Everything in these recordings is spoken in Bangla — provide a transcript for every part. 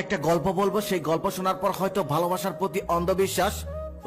একটা গল্প বলবো, সেই গল্প শোনার পর হয়তো ভালোবাসার প্রতি অন্ধবিশ্বাস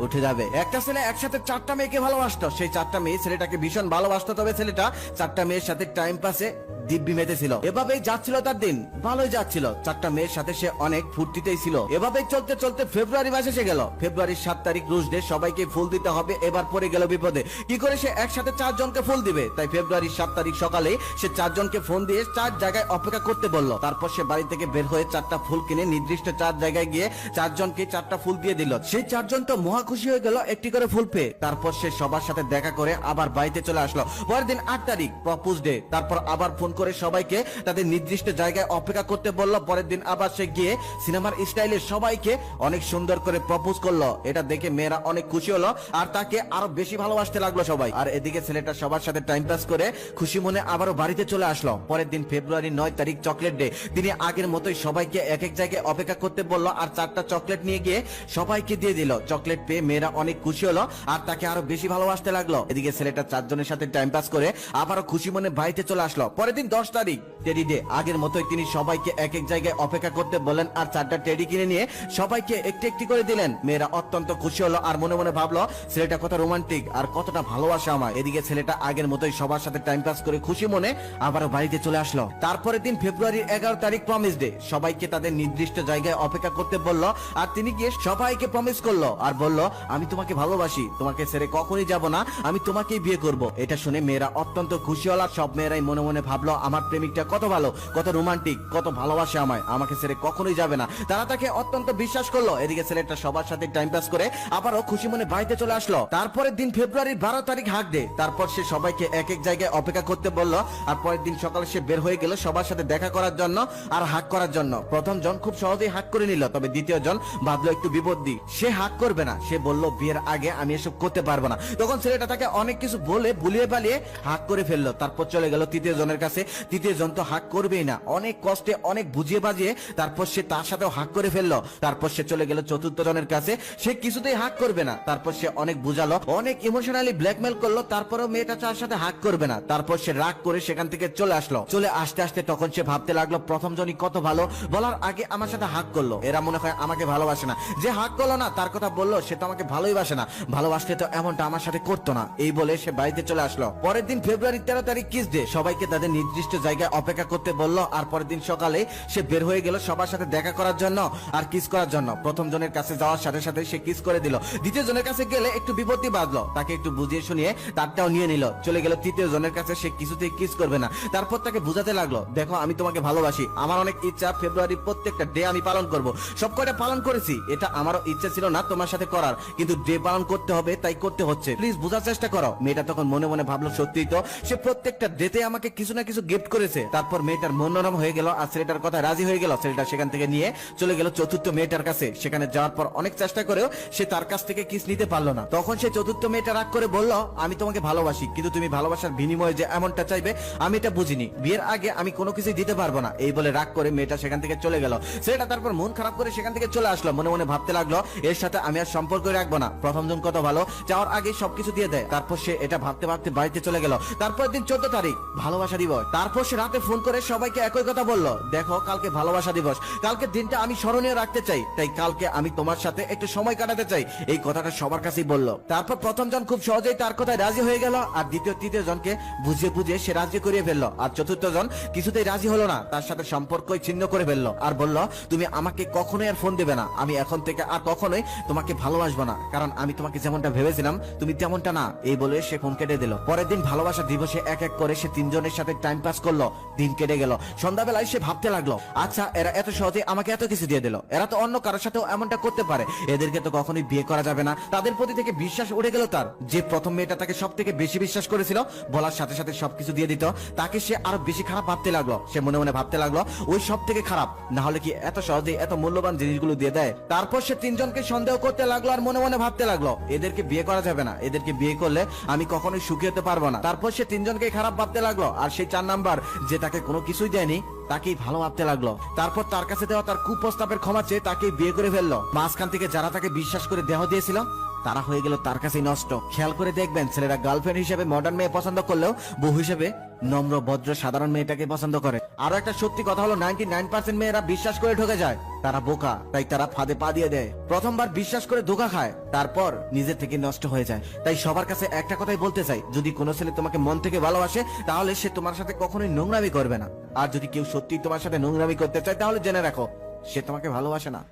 উঠে যাবে। একটা ছেলে একসাথে 4টা মেয়েকে ভালোবাসতো। সেই 4টা মেয়ে ছেলেটাকে ভীষণ ভালোবাসতো, তবে ছেলেটা 4টা মেয়ের সাথে টাইম পাসে দিব্যি মেতেছিল। এভাবেই যাচ্ছিল তার দিন, ভালোই যাচ্ছিল। 4টা মেয়ের সাথে সে অনেক ফুর্তিতেই ছিল। এভাবেই চলতে চলতে ফেব্রুয়ারি মাস এসে গেল। ফেব্রুয়ারির 7 তারিখ রোজ ডে, সবাইকে ফুল দিতে হবে। এবার পড়ে গেল বিপদে। কি করে সে একসাথে 4 জনকে ফুল দিবে? তাই ফেব্রুয়ারির 7 তারিখ সকালে সে 4 জনকে ফোন দিয়ে 4 জায়গায় অপেক্ষা করতে বলল। তারপর সে বাড়ি থেকে বের হয়ে 4টা ফুল কিনে নির্দিষ্ট 4 জায়গায় গিয়ে 4 জনকে 4টা ফুল দিয়ে দিল। সেই 4 জন তো মহা খুশি হয়ে গেল একটি করে ফুল পেয়ে। তারপর সে সবার সাথে দেখা করে আবার বাড়িতে চলে আসলো। পরের দিন 8 তারিখ প্রপোজ ডে। তারপর আবার ফোন করে সবাইকে তাদের নির্দিষ্ট জায়গায় অপেক্ষা করতে বলল। পরের দিন আবার সে গিয়ে সিনেমার স্টাইলে সবাইকে অনেক সুন্দর করে প্রপোজ করলো। এটা দেখে মেয়েরা অনেক খুশি হলো আর তাকে আরো বেশি ভালোবাসতে লাগলো সবাই। আর এদিকে ছেলেটা সবার সাথে টাইম পাস করে খুশি মনে আবারও বাড়িতে চলে আসলো। পরের দিন ফেব্রুয়ারি 9 তারিখ চকলেট ডে। তিনি আগের মতোই সবাইকে এক এক জায়গায় অপেক্ষা করতে বলল আর 4টা চকলেট নিয়ে গিয়ে সবাইকে দিয়ে দিল। চকলেট পেয়ে মেয়েরা অনেক খুশি হলো আর তাকে আরো বেশি ভালোবাসতে লাগলো। এদিকে ছেলেটা 4 জনের সাথে টাইম পাস করে আবারও খুশি মনে বাড়িতে চলে আসলো। পরের দিন 10 তারিখ টেডি ডে। আগের মতোই তিনি সবাইকে এক এক জায়গায় অপেক্ষা করতে বললেন আর 4টা টেডি কিনে নিয়ে সবাইকে একটি একটি করে দিলেন। মেয়েরা অত্যন্ত খুশি হলো আর মনে মনে ভাবলো ছেলেটা কত রোমান্টিক আর কতটা ভালোবাসা আমায়। এদিকে ছেলেটা আগের মতোই সবার সাথে টাইম পাস করে খুশি মনে আবারও বাড়িতে চলে আসলো। তারপরের দিন ফেব্রুয়ারির 11 তারিখ প্রমিস ডে। সবাইকে তাদের নির্দিষ্ট জায়গায় অপেক্ষা করতে বললো আর তিনি গিয়ে সবাইকে প্রমিস করলো আর বলল আমি তোমাকে ভালোবাসি, তোমাকে ছেড়ে কখনোই যাব না, আমি তোমাকেই বিয়ে করব। এটা শুনে মেয়েরা অত্যন্ত খুশি হলো। সব মেয়েরাই মনে মনে ভাবলো আমার প্রেমিকটা কত ভালো, কত রোমান্টিক, কত ভালোবাসে আমায়, আমাকে ছেড়ে কখনোই যাবে না। তারা তাকে অত্যন্ত বিশ্বাস করলো। এদিকে ছেলেটা সবার সাথে টাইম পাস করে আবারও খুশি মনে বাড়িতে চলে আসলো। তারপরের দিন ফেব্রুয়ারির 12 তারিখ হাক ডে। তারপর সে সবাইকে এক এক জায়গায় অপেক্ষা করতে বললো আর পরের দিন সকালে সে বের হয়ে গেল সবার সাথে দেখা করার জন্য আর হাক করার জন্য। প্রথম জন খুব সহজেই হাক করে নিল, তবে দ্বিতীয় জন ভাবলো একটু বিপত্তি, সে হাক করবে না। সে বলল বিয়ের আগে আমি এসব করতে পারবো না। তখন ছেলেটা তাকে অনেক কিছু বলে ভুলিয়ে পালিয়ে হাক করে ফেললো। তারপর চলে গেল তৃতীয় জনের কাছে। তৃতীয় জন তো হাক করবেই না, অনেক কষ্টে অনেক বুঝিয়ে বাজিয়ে তারপর সে তার সাথেও হাক করে ফেললো। তারপর সে চলে গেল চতুর্থ জনের কাছে। সে কিছুতেই হাক করবে না। তারপর সে অনেক বুঝালো, অনেক ইমোশনালি ব্ল্যাকমেল করলো, তারপরেও মেয়েটা তার সাথে হাক করবে না। তারপর সে রাগ করে সেখান থেকে চলে আসলো। চলে আসতে আসতে তখন সে ভাবতে লাগলো প্রথম জনই কত ভালো, বলার আগে আমার সাথে হাক করলো, এরা মনে হয় আমাকে ভালোবাসে না। যে হাক করলো না তার কথা বললো সে তো আমাকে ভালোই বাসে না, ভালোবাসলে তো এমনটা আমার সাথে করতো না। এই বলে সে বাড়িতে চলে আসলো। পরের দিন ফেব্রুয়ারি 13 তারিখ কিস ডে। সবাইকে তাদের নির্দিষ্ট জায়গায় অপেক্ষা করতে বললো আর পরের দিন সকালে সে বের হয়ে গেল সবার সাথে দেখা করার জন্য আর কিস করার জন্য। প্রথম জনের কাছে যাওয়ার সাথে সাথে সে কিস করে দিল। দ্বিতীয় জনের কাছে গেলে একটু বিপত্তি বাঁধলো, তাকে একটু বুঝিয়ে শুনিয়ে তারটাও নিয়ে নিল। চলে গেল তৃতীয় জনের কাছে, সে কিছুতেই কিস করবে না। তারপর তাকে বুঝাতে লাগলো দেখো আমি তোমাকে ভালোবাসি, আমার অনেক ইচ্ছা ফেব্রুয়ারি প্রত্যেকটা ডে আমি পালন করব। সব কয়টা পালন করেছি, এটা আমারও ইচ্ছা ছিল না তোমার সাথে করার, কিন্তু ডে পালন করতে হবে তাই করতে হচ্ছে, প্লিজ বোঝার চেষ্টা করো। মেয়েটা তখন মনে মনে ভাবলো সত্যিই তো সে প্রত্যেকটা ডেতে আমাকে কিছু না কিছু গিফট করেছে। তারপর মেয়েটার মন নরম হয়ে গেল আর ছেলেটার কথা রাজি হয়ে গেল। ছেলেটা সেখান থেকে নিয়ে চলে গেল চতুর্থ মেয়েটার কাছে। সেখানে যাওয়ার পর অনেক চেষ্টা করেও সে তার কাছ থেকে কিস নিতে পারলো না। তখন সে চতুর্থ মেয়েটা রাগ করে বলল আমি তোমাকে ভালোবাসি, কিন্তু তুমি ভালোবাসার বিনিময়ে যে এমনটা চাইবে আমি এটা বুঝিনি, বিয়ের আগে আমি কোনো কিছু দিতে পারবো না। এই বলে রাগ করে মেয়েটা সেখান থেকে চলে গেল। ছেলেটা তারপর মন খারাপ করে সেখান থেকে চলে আসলো। মনে মনে ভাবতে লাগলো এর সাথে আমি আর সম্পর্ক রাখবো না, প্রথম জন কত ভালো, যাওয়ার আগে সবকিছু দিয়ে দেয়। তারপর সে এটা ভাবতে ভাবতে বাড়িতে চলে গেল। তারপর দিন 14 তারিখ ভালোবাসা দিবস। তারপর সে রাতে ফোন করে সবাইকে একই কথা বললো দেখো কালকে ভালোবাসা দিবস, কালকে দিনটা আমি স্মরণীয় রাখতে চাই, তাই কালকে আমি তোমার সাথে একটু সময় কাটাতে চাই। এই কথাটা সবার কাছেই বললো। তারপর প্রথম জন খুব সহজেই তার কথায় রাজি হয়ে গেল আর দ্বিতীয় তৃতীয় জনকে বুঝিয়ে বুঝিয়ে সে রাজি করিয়ে ফেললো। আর চতুর্থ জন কিছুতেই রাজি হলো না, তার সাথে সম্পর্কই ছিন্ন করে ফেললো আর বলল তুমি আমাকে কখনোই আর ফোন দেবে না, আমি এখন থেকে আর কখনোই তোমাকে ভালোবাসবো না, কারণ আমি তোমাকে যেমনটা ভেবেছিলাম তুমি তেমনটা না। এই বলে সে ফোন কেটে দিল। পরের দিন ভালোবাসা দিবসে এক এক করে সে 3 জনের সাথে টাইম পাস করলো। দিন কেটে গেল। সন্ধ্যাবেলায় সে ভাবতে লাগলো আচ্ছা এরা এত সহজে আমাকে এত কিছু দিয়ে দিল, এরা তো অন্য কারোর সাথেও এমনটা করতে পারে, এদেরকে তো কখনোই বিয়ে করা যাবে না। তাদের প্রতি থেকে বিশ্বাস উঠে গেল তার। যে প্রথম মেয়েটা তাকে সব থেকে বেশি বিশ্বাস করেছিল, বলার সাথে সাথে সবকিছু দিয়ে দিত, তাকে সে আরো বেশি খারাপ ভাবতে লাগলো। সে মনে মনে ভাবতে লাগলো ওই সব থেকে খারাপ, না হলে কি এত সহজে এত মূল্যবান জিনিসগুলো দিয়ে দেয়। তারপর সে 3 জনকে সন্দেহ করতে লাগলো আর মনে মনে ভাবতে লাগলো এদেরকে বিয়ে করা যাবে না, এদেরকে বিয়ে করলে আমি কখনোই সুখী হতে পারবো না। তারপর সে 3 জনকে খারাপ ভাবতে লাগলো আর সেই 4 নাম্বার যে তাকে কোনো কিছুই দেয়নি তাকেই ভালো ভাবতে লাগলো। তারপর তার কাছে দেওয়া তার কুপ্রস্তাবের ক্ষমা চেয়ে তাকে বিয়ে করে ফেললো। মাঝখান থেকে যারা তাকে বিশ্বাস করে দেহ দিয়েছিল তারা হয়ে গেল তার কাছেই নষ্ট। খেয়াল করে দেখবেন ছেলেরা গার্লফ্রেন্ড হিসেবে মডার্ন মেয়ে পছন্দ করলেও বউ হিসেবে নম্র ভদ্র সাধারণ মেয়েটাকে পছন্দ করে। আরো একটা সত্যি কথা হলো 99% মেয়েরা বিশ্বাস করে ঠকে যায়। তারা বোকা, তাই তারা ফাঁদে পা দিয়ে দেয়। প্রথমবার বিশ্বাস করে ধোঁকা খায়, তারপর নিজে থেকে নষ্ট হয়ে যায়। তাই সবার কাছে একটা কথাই বলতে চাই, যদি কোনো ছেলে তোমাকে মন থেকে ভালোবাসে তাহলে সে তোমার সাথে কখনোই নোংরামি করবে না। আর যদি কেউ সত্যি তোমার সাথে নোংরামি করতে চায় তাহলে জেনে রাখো সে তোমাকে ভালোবাসে না।